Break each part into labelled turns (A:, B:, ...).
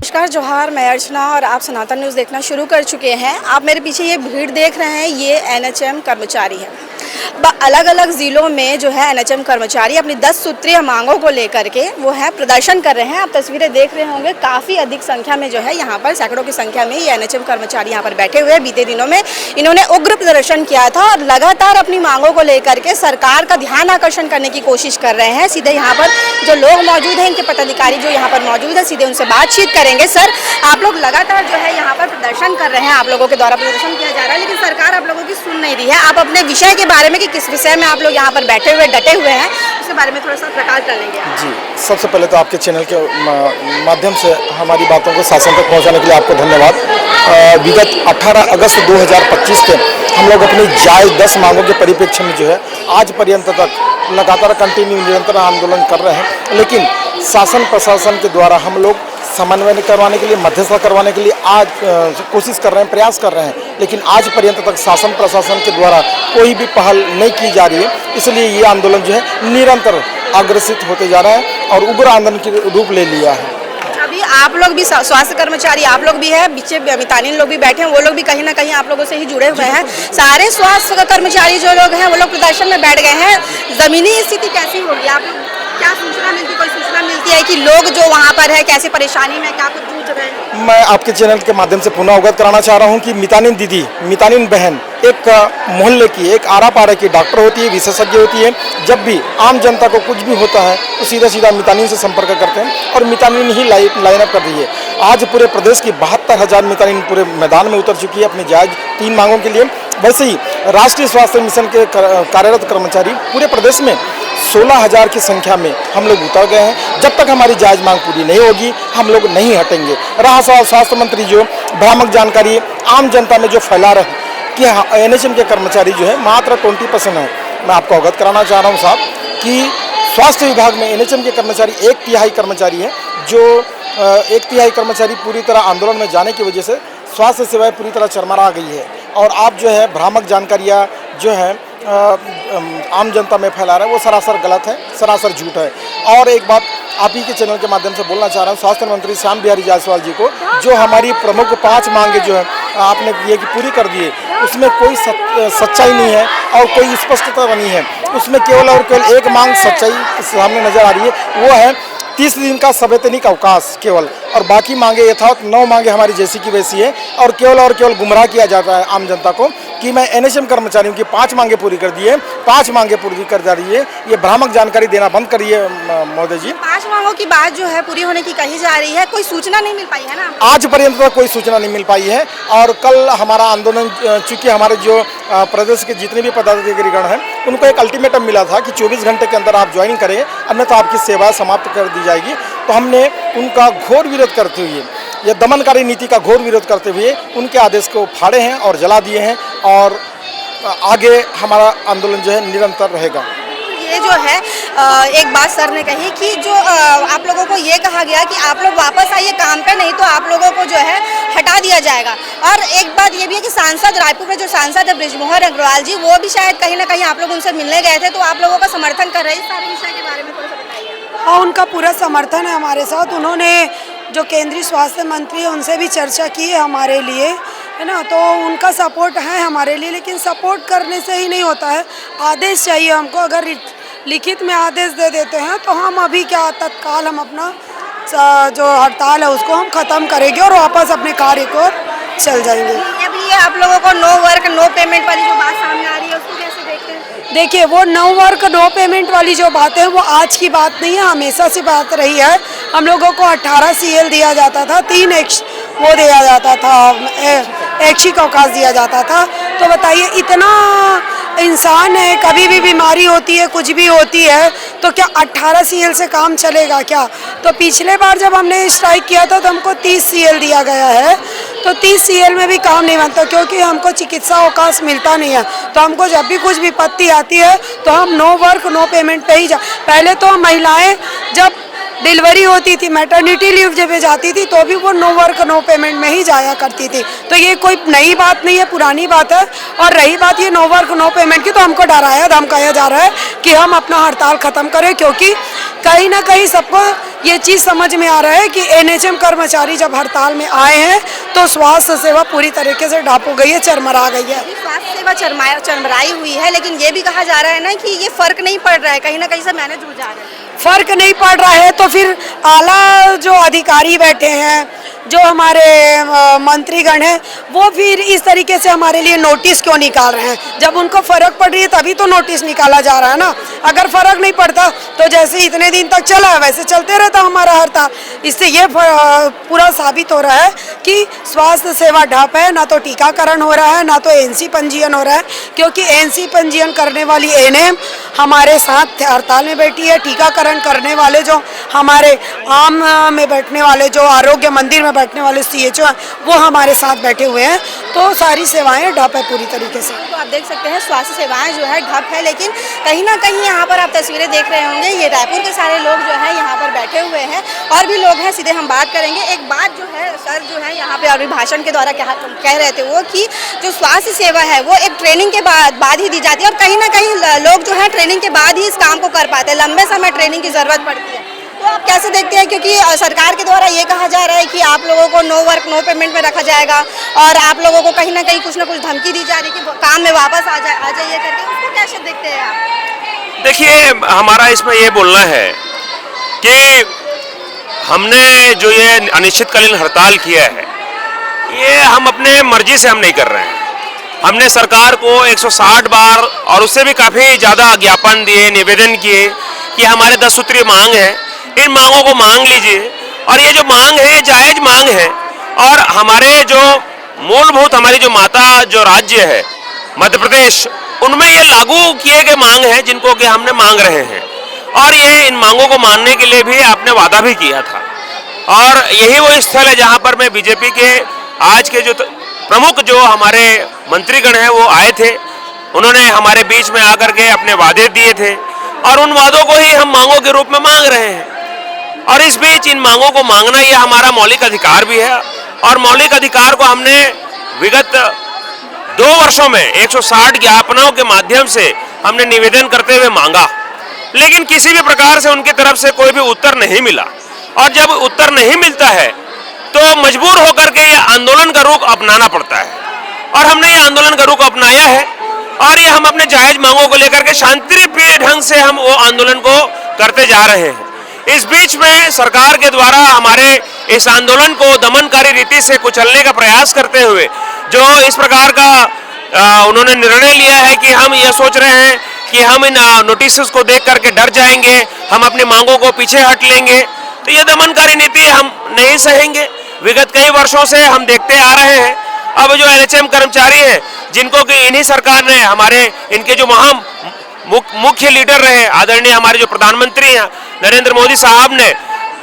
A: नमस्कार, जोहार, मैं अर्चना और आप सनातन न्यूज़ देखना शुरू कर चुके हैं। आप मेरे पीछे ये भीड़ देख रहे हैं, ये एनएचएम कर्मचारी है। अलग अलग ज़िलों में जो है एनएचएम कर्मचारी अपनी 10 सूत्रीय मांगों को लेकर के वो है प्रदर्शन कर रहे हैं। आप तस्वीरें देख रहे होंगे, काफ़ी अधिक संख्या में जो है यहाँ पर सैकड़ों की संख्या में ये एनएचएम कर्मचारी यहाँ पर बैठे हुए हैं। बीते दिनों में इन्होंने उग्र प्रदर्शन किया था और लगातार अपनी मांगों को लेकर के सरकार का ध्यान आकर्षण करने की कोशिश कर रहे हैं। सीधे यहाँ पर जो लोग मौजूद हैं, इनके पदाधिकारी जो यहाँ पर मौजूद है, सीधे उनसे बातचीत करेंगे। सर, आप लोग लगातार जो है यहाँ पर प्रदर्शन कर रहे हैं, आप लोगों के द्वारा प्रदर्शन किया जा रहा है, लेकिन सरकार आप लोगों की सुन नहीं रही है। आप अपने विषय के बारे में कि किस विषय में आप लोग यहाँ पर बैठे हुए डटे हुए हैं, उसके बारे में थोड़ा सा प्रकाश डालेंगे आप।
B: जी, सबसे पहले तो आपके चैनल के माध्यम से हमारी बातों को शासन तक पहुँचाने के लिए आपको धन्यवाद। विगत 18 अगस्त 2025 से हम लोग अपनी जायज़ 10 मांगों के परिप्रेक्ष्य में जो है आज पर्यंत तक लगातार कंटिन्यू निरंतर आंदोलन कर रहे हैं, लेकिन शासन प्रशासन के द्वारा हम लोग समन्वय करवाने के लिए, मध्यस्थता करवाने के लिए आज कोशिश कर रहे हैं, प्रयास कर रहे हैं, लेकिन आज पर्यंत तक शासन प्रशासन के द्वारा कोई भी पहल नहीं की जा रही है। इसलिए ये आंदोलन जो है निरंतर अग्रसित होते जा रहा है और उग्र आंदोलन की रूप ले लिया है।
A: अभी आप लोग भी स्वास्थ्य कर्मचारी आप लोग भी है, पीछे मितानिन लोग भी बैठे हैं, वो लोग भी कहीं ना कहीं आप लोगों से ही जुड़े हुए हैं। सारे स्वास्थ्य कर्मचारी जो लोग हैं वो लोग प्रदर्शन में बैठ गए हैं। जमीनी स्थिति कैसी होगी, आप लोग क्या सूचना मिलती, कोई सूचना मिलती है कि लोग जो वहाँ पर है कैसे परेशानी में क्या कुछ जूझ रहे हैं?
B: मैं आपके चैनल के माध्यम से पुनः अवगत कराना चाह रहा हूँ कि मितानिन दीदी, मितानिन बहन एक मोहल्ले की, एक आरा पारा की डॉक्टर होती है, विशेषज्ञ होती है। जब भी आम जनता को कुछ भी होता है तो सीधा सीधा मितानिन से संपर्क करते हैं और मितानिन ही लाइनअप कर रही है। आज पूरे प्रदेश की 72,000 मितानिन पूरे मैदान में उतर चुकी है अपनी जायज़ 3 मांगों के लिए। वैसे ही राष्ट्रीय स्वास्थ्य मिशन के कार्यरत कर्मचारी पूरे प्रदेश में 16,000 की संख्या में हम लोग उतर गए हैं। जब तक हमारी जायज़ मांग पूरी नहीं होगी हम लोग नहीं हटेंगे। रहा स्वास्थ्य मंत्री जो भ्रामक जानकारी आम जनता में जो फैला रहे हैं कि एनएचएम के कर्मचारी जो है मात्र 20% है, मैं आपको अवगत कराना चाह रहा हूँ साहब कि स्वास्थ्य विभाग में एनएचएम के कर्मचारी 1/3 कर्मचारी है, जो 1/3 कर्मचारी पूरी तरह आंदोलन में जाने की वजह से स्वास्थ्य सेवाएं पूरी तरह चरमरा गई है। और आप जो है भ्रामक जानकारियाँ जो है आम जनता में फैला रहे हैं वो सरासर गलत है, सरासर झूठ है। और एक बात आप ही के चैनल के माध्यम से बोलना चाह रहा हूँ स्वास्थ्य मंत्री श्याम बिहारी जायसवाल जी को, जो हमारी प्रमुख 5 मांगे जो है आपने ये कि पूरी कर दिए, उसमें कोई सच्चाई नहीं है और कोई स्पष्टता नहीं है। उसमें केवल और केवल एक मांग सच्चाई सामने नजर आ रही है, वो है 30 दिन का संवैधानिक अवकाश केवल, और बाकी मांगे यथावत 9 मांगे हमारी जैसी की वैसी है। और केवल गुमराह किया जाता है आम जनता को कि मैं एनएचएम कर्मचारियों की 5 मांगे पूरी कर दी है, 5 मांगे पूरी कर जा रही है। ये भ्रामक जानकारी देना बंद करिए महोदय जी।
A: 5 मांगों की बात जो है पूरी होने की कही जा रही है, कोई सूचना नहीं मिल पाई है ना?
B: आज पर्यंत तक कोई सूचना नहीं मिल पाई है। और कल हमारा आंदोलन, चूँकि हमारे जो प्रदेश के जितने भी पदाधिकारीगण हैं उनको एक अल्टीमेटम मिला था कि 24 घंटे के अंदर आप ज्वाइन करें, अन्यथा आपकी सेवा समाप्त कर दी जाएगी। तो हमने उनका घोर विरोध करते हुए, यह दमनकारी नीति का घोर विरोध करते हुए उनके आदेश को फाड़े हैं और जला दिए हैं। और आगे हमारा आंदोलन जो है निरंतर रहेगा।
A: ये जो है एक बात सर ने कही कि जो आप लोगों को ये कहा गया कि आप लोग वापस आइए काम पे, नहीं तो आप लोगों को जो है हटा दिया जाएगा। और एक बात ये भी है कि सांसद रायपुर में जो सांसद है बृजमोहन अग्रवाल जी, वो भी शायद कहीं ना कहीं आप लोग उनसे मिलने गए थे, तो आप लोगों का समर्थन कर रहे हैं। इस सारे विषय के बारे में थोड़ा सा बताइए।
C: हाँ, उनका पूरा समर्थन है हमारे साथ। उन्होंने जो केंद्रीय स्वास्थ्य मंत्री है उनसे भी चर्चा की है हमारे लिए, है ना, तो उनका सपोर्ट है हमारे लिए। लेकिन सपोर्ट करने से ही नहीं होता है, आदेश चाहिए हमको। अगर लिखित में आदेश दे देते हैं तो हम अभी क्या तत्काल हम अपना जो हड़ताल है उसको हम ख़त्म करेंगे और वापस अपने कार्य को चल जाएंगे।
A: अभी ये आप लोगों को नो वर्क नो पेमेंट वाली जो बात सामने आ रही है उसको कैसे देखते हैं?
C: देखिए, वो नो वर्क नो पेमेंट वाली जो बात है वो आज की बात नहीं है, हमेशा से बात रही है। हम लोगों को 18 CL दिया जाता था, 3 वो दिया जाता था, ऐच्छिक अवकाश दिया जाता था। तो बताइए, इतना इंसान है, कभी भी बीमारी होती है, कुछ भी होती है, तो क्या 18 सीएल से काम चलेगा क्या? तो पिछले बार जब हमने स्ट्राइक किया था तो हमको 30 सीएल दिया गया है, तो 30 सीएल में भी काम नहीं बनता क्योंकि हमको चिकित्सा अवकाश मिलता नहीं है। तो हमको जब भी कुछ विपत्ति आती है तो हम नो वर्क नो पेमेंट पे ही पहले तो महिलाएं जब डिलीवरी होती थी, मैटरनिटी लीव जब जाती थी तो भी वो नो वर्क नो पेमेंट में ही जाया करती थी। तो ये कोई नई बात नहीं है, पुरानी बात है। और रही बात ये नो वर्क नो पेमेंट की, तो हमको डराया धमकाया जा रहा है कि हम अपना हड़ताल ख़त्म करें, क्योंकि कहीं ना कहीं सबको ये चीज़ समझ में आ रहा है कि एनएचएम कर्मचारी जब हड़ताल में आए हैं तो स्वास्थ्य सेवा पूरी तरीके से ढाप हो गई है, चरमरा गई है।
A: स्वास्थ्य सेवा चरमराई हुई है, लेकिन ये भी कहा जा रहा है ना कि ये फर्क नहीं पड़ रहा है, कहीं ना कहीं से मैनेज हो जा रहा है।
C: फर्क नहीं पड़ रहा है तो फिर आला जो अधिकारी बैठे हैं, जो हमारे मंत्रीगण हैं, वो फिर इस तरीके से हमारे लिए नोटिस क्यों निकाल रहे हैं? जब उनको फ़र्क पड़ रही है तभी तो नोटिस निकाला जा रहा है ना। अगर फ़र्क नहीं पड़ता तो जैसे इतने दिन तक चला है वैसे चलते रहता हमारा हड़ताल। इससे ये पूरा साबित हो रहा है कि स्वास्थ्य सेवा ठप है, ना तो टीकाकरण हो रहा है, ना तो एनसी पंजीयन हो रहा है, क्योंकि एनसी पंजीयन करने वाली एनएम हमारे साथ हड़ताल में बैठी है। टीकाकरण करने वाले जो हमारे आम में बैठने वाले, जो आरोग्य मंदिर में बैठने वाले सीएचओ हैं, वो हमारे साथ बैठे हुए हैं। तो सारी सेवाएं ठप है पूरी तरीके से।
A: तो आप देख सकते हैं स्वास्थ्य सेवाएं जो है ठप है, लेकिन कहीं ना कहीं यहाँ पर आप तस्वीरें देख रहे होंगे, ये रायपुर के सारे लोग जो है यहाँ पर बैठे हुए हैं, और भी लोग हैं, सीधे हम बात करेंगे। एक बात जो है सर जो है यहाँ पे अभिभाषण के द्वारा कह रहे थे वो कि जो स्वास्थ्य सेवा है वो एक ट्रेनिंग के बाद ही दी जाती है, और कहीं ना कहीं लोग जो है ट्रेनिंग के बाद ही इस काम को कर पाते हैं, लंबे समय ट्रेनिंग की ज़रूरत पड़ती है। तो आप कैसे देखते हैं, क्योंकि सरकार के द्वारा ये कहा जा रहा है कि आप लोगों को नो वर्क नो पेमेंट में रखा जाएगा, और आप लोगों को कहीं ना कुछ धमकी दी जा रही है कि काम में वापस आ जाइए करके, उसको कैसे देखते हैं आप?
D: देखिए, हमारा इसमें ये बोलना है कि हमने जो ये अनिश्चितकालीन हड़ताल किया है, ये हम अपने मर्जी से हम नहीं कर रहे हैं। हमने सरकार को 160 बार और उससे भी काफ़ी ज़्यादा ज्ञापन दिए, निवेदन किए कि हमारे 10 सूत्रीय मांग है, इन मांगों को मांग लीजिए। और ये जो मांग है जायज़ मांग है, और हमारे जो मूलभूत हमारी जो माता जो राज्य है मध्य प्रदेश, उनमें ये लागू किए गए मांग है जिनको कि हमने मांग रहे हैं। और ये इन मांगों को मानने के लिए भी आपने वादा भी किया था, और यही वो स्थल है जहाँ पर मैं बीजेपी के आज के जो प्रमुख जो हमारे मंत्रीगण हैं वो आए थे। उन्होंने हमारे बीच में आकर के अपने वादे दिए थे, और उन वादों को ही हम मांगों के रूप में मांग रहे हैं। और इस बीच इन मांगों को मांगना ये हमारा मौलिक अधिकार भी है, और मौलिक अधिकार को हमने विगत 2 वर्षों में 160 ज्ञापनों के माध्यम से हमने निवेदन करते हुए मांगा, लेकिन किसी भी प्रकार से उनकी तरफ से कोई भी उत्तर नहीं मिला। और जब उत्तर नहीं मिलता है तो मजबूर होकर के ये आंदोलन का रुख अपनाना पड़ता है, और हमने ये आंदोलन का रुख अपनाया है, और ये हम अपने जायज मांगों को लेकर के शांतिप्रिय ढंग से हम वो आंदोलन को करते जा रहे हैं। इस बीच में सरकार के द्वारा हमारे इस आंदोलन को दमनकारी रीति से कुचलने का प्रयास करते हुए जो इस प्रकार का उन्होंने निर्णय लिया है कि हम ये सोच रहे हैं कि हम इन नोटिस को देख करके डर जाएंगे, हम अपनी मांगों को पीछे हट लेंगे, तो ये दमनकारी नीति हम नहीं सहेंगे। विगत कई वर्षों से हम देखते आ रहे हैं। अब जो एनएचएम कर्मचारी हैं, जिनको कि इन्हीं सरकार ने हमारे इनके जो मुख्य लीडर रहे आदरणीय हमारे जो प्रधानमंत्री हैं नरेंद्र मोदी साहब ने,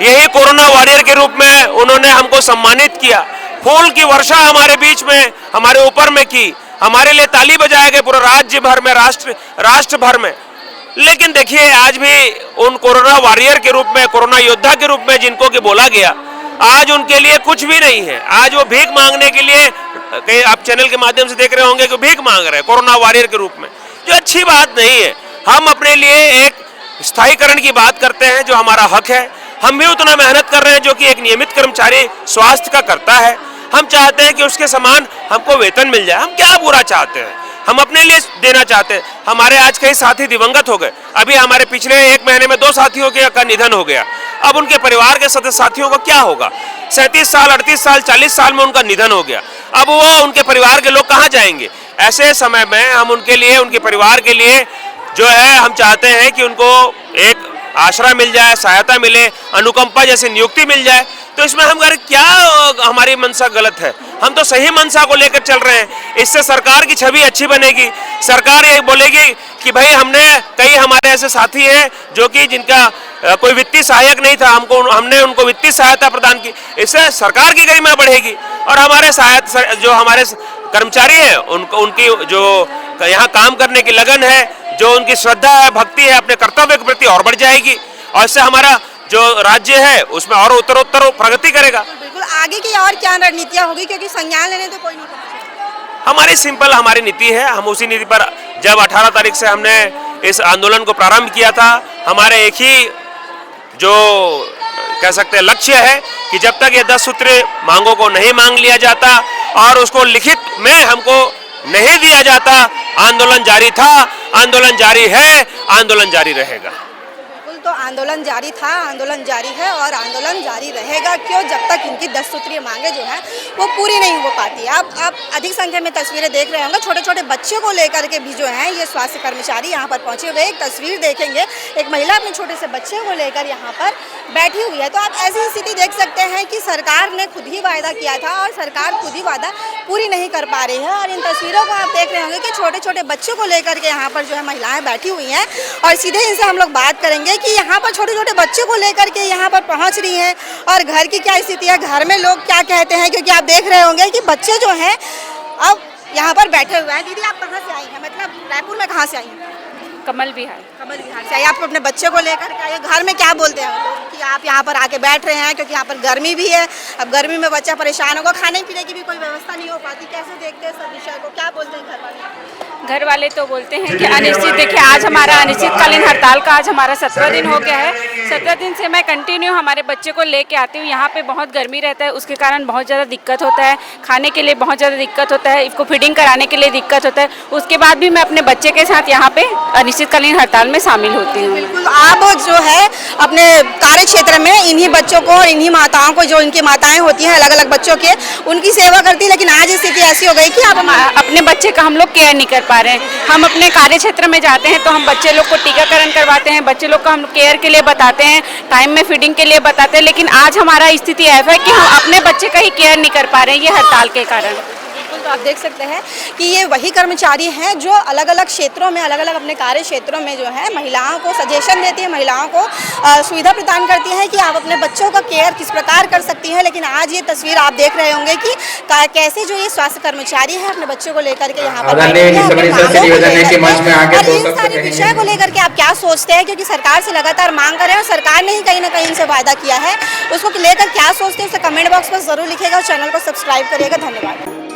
D: यही कोरोना वॉरियर के रूप में उन्होंने हमको सम्मानित किया, फूल की वर्षा हमारे बीच में हमारे ऊपर में की, हमारे लिए ताली बजाए गए पूरे राज्य भर में, राष्ट्र भर में। लेकिन देखिए, आज भी उन कोरोना वॉरियर के रूप में, कोरोना योद्धा के रूप में जिनको कि बोला गया, आज उनके लिए कुछ भी नहीं है। आज वो भीख मांगने के लिए, कहीं आप चैनल के माध्यम से देख रहे होंगे कि भीख मांग रहे हैं कोरोना वॉरियर के रूप में, जो अच्छी बात नहीं है। हम अपने लिए एक स्थायीकरण की बात करते हैं, जो हमारा हक है। हम भी उतना मेहनत कर रहे हैं जो कि एक नियमित कर्मचारी स्वास्थ्य का करता है। हम चाहते हैं कि उसके समान हमको वेतन मिल जाए। हम क्या बुरा चाहते हैं, हम अपने लिए देना चाहते हैं। हमारे आज कई साथी दिवंगत हो गए। अभी हमारे पिछले 1 महीने में 2 साथियों का निधन हो गया। अब उनके परिवार के सदस्य साथियों का क्या होगा? 37 साल, 38 साल, 40 साल में उनका निधन हो गया। अब वो उनके परिवार के लोग कहाँ जाएंगे? ऐसे समय में हम उनके लिए, उनके परिवार के लिए जो है, हम चाहते हैं कि उनको एक आश्रय मिल जाए, सहायता मिले, अनुकंपा जैसी नियुक्ति मिल जाए। तो इसमें हम क्या हमारी मंशा गलत है। हम तो सही मंशा को लेकर चल रहे हैं। इससे सरकार की छवि अच्छी बनेगी। सरकार ये बोलेगी कि भाई हमने कई हमारे ऐसे साथी हैं जो कि जिनका कोई वित्तीय सहायक नहीं था, हमने उनको वित्तीय सहायता प्रदान की। इससे सरकार की गरिमा बढ़ेगी और हमारे जो हमारे कर्मचारी हैं उनकी जो यहाँ काम करने की लगन है, जो उनकी श्रद्धा है, भक्ति है अपने कर्तव्य के प्रति और बढ़ जाएगी और इससे हमारा जो राज्य है उसमें और उत्तरोत्तर प्रगति करेगा।
A: बिल्कुल, आगे की और क्या रणनीतियाँ होगी, क्योंकि संज्ञान लेने तो कोई नहीं पहुंचा।
D: हमारी सिंपल हमारी नीति है। हम उसी नीति पर जब 18 तारीख से हमने इस आंदोलन को प्रारंभ किया था, हमारे एक ही जो कह सकते हैं लक्ष्य है कि जब तक ये 10 सूत्रीय मांगों को नहीं मांग लिया जाता और उसको लिखित में हमको नहीं दिया जाता, आंदोलन जारी था, आंदोलन जारी है, आंदोलन जारी रहेगा।
A: बिल्कुल, तो आंदोलन जारी था, आंदोलन जारी है और आंदोलन जारी रहेगा। क्यों? जब तक इनकी 10 सूत्रीय मांगे जो हैं वो पूरी नहीं हो पाती। आप अधिक संख्या में तस्वीरें देख रहे होंगे, छोटे छोटे बच्चों को लेकर के भी जो हैं ये स्वास्थ्य कर्मचारी यहाँ पर पहुंचे हुए। एक तस्वीर देखेंगे, एक महिला अपने छोटे से बच्चे को लेकर यहाँ पर बैठी हुई है। तो आप ऐसी स्थिति देख सकते हैं कि सरकार ने खुद ही वायदा किया था और सरकार खुद ही वादा पूरी नहीं कर पा रही है। और इन तस्वीरों को आप देख रहे होंगे कि छोटे छोटे बच्चों को लेकर के यहाँ पर जो है महिलाएं बैठी हुई हैं और सीधे इनसे हम लोग बात करेंगे कि यहाँ पर छोटे छोटे बच्चों को लेकर के यहाँ पर पहुँच रही हैं और घर की क्या स्थिति है, घर में लोग क्या कहते हैं, क्योंकि आप देख रहे होंगे कि बच्चे जो हैं अब यहाँ पर बैठे हुए हैं। दीदी, आप कहाँ से आई हैं? मतलब रायपुर में कहाँ से आई हैं?
E: कमल विहार।
A: कमल विहार से आई। आप अपने बच्चे को लेकर के आए, घर में क्या बोलते हैं लोग कि आप यहाँ पर आके बैठ रहे हैं, क्योंकि यहाँ पर गर्मी भी है। अब गर्मी में बच्चा परेशान होगा, खाने पीने की भी कोई व्यवस्था नहीं हो पाती। कैसे देखते हैं सब विषय को, क्या बोलते हैं घर वाले?
E: घर वाले तो बोलते हैं कि अनिश्चित, देखिए आज हमारा अनिश्चितकालीन हड़ताल का आज हमारा 17 दिन हो गया है। 17 दिन से मैं कंटिन्यू हमारे बच्चे को लेके आती हूँ। यहाँ पे बहुत गर्मी रहता है, उसके कारण बहुत ज़्यादा दिक्कत होता है, खाने के लिए बहुत ज़्यादा दिक्कत होता है, इसको फीडिंग कराने के लिए दिक्कत होता है। उसके बाद भी मैं अपने बच्चे के साथ यहाँ पे अनिश्चितकालीन हड़ताल में शामिल होती हूँ।
A: बिल्कुल, आप जो है अपने कार्य क्षेत्र में इन्हीं बच्चों को और इन्हीं माताओं को, जो इनकी माताएं होती हैं अलग अलग बच्चों के, उनकी सेवा करती है। लेकिन आज स्थिति ऐसी हो गई कि आप
E: अपने बच्चे का हम लोग केयर नहीं कर पा रहे हैं। हम अपने कार्य क्षेत्र में जाते हैं तो हम बच्चे लोग को टीकाकरण करवाते हैं, बच्चे लोग को हम केयर के लिए बताते हैं, टाइम में फीडिंग के लिए बताते हैं। लेकिन आज हमारा स्थिति ऐसा है कि हम अपने बच्चे का ही केयर नहीं कर पा रहे हैं, ये हड़ताल के कारण।
A: तो आप देख सकते हैं कि ये वही कर्मचारी हैं जो अलग अलग क्षेत्रों में, अलग अलग अपने कार्य क्षेत्रों में जो है महिलाओं को सजेशन देती है, महिलाओं को सुविधा प्रदान करती है कि आप अपने बच्चों का केयर किस प्रकार कर सकती हैं। लेकिन आज ये तस्वीर आप देख रहे होंगे कि कैसे जो ये स्वास्थ्य कर्मचारी है अपने बच्चों को लेकर के यहाँ पर सारी विषय को लेकर के आप क्या सोचते हैं, क्योंकि सरकार से लगातार मांग कर रहे हैं और सरकार ने ही कहीं ना कहीं इनसे वायदा किया है, उसको लेकर क्या सोचते हैं उसे कमेंट बॉक्स पर जरूर लिखिएगा और चैनल को सब्सक्राइब करिएगा। धन्यवाद।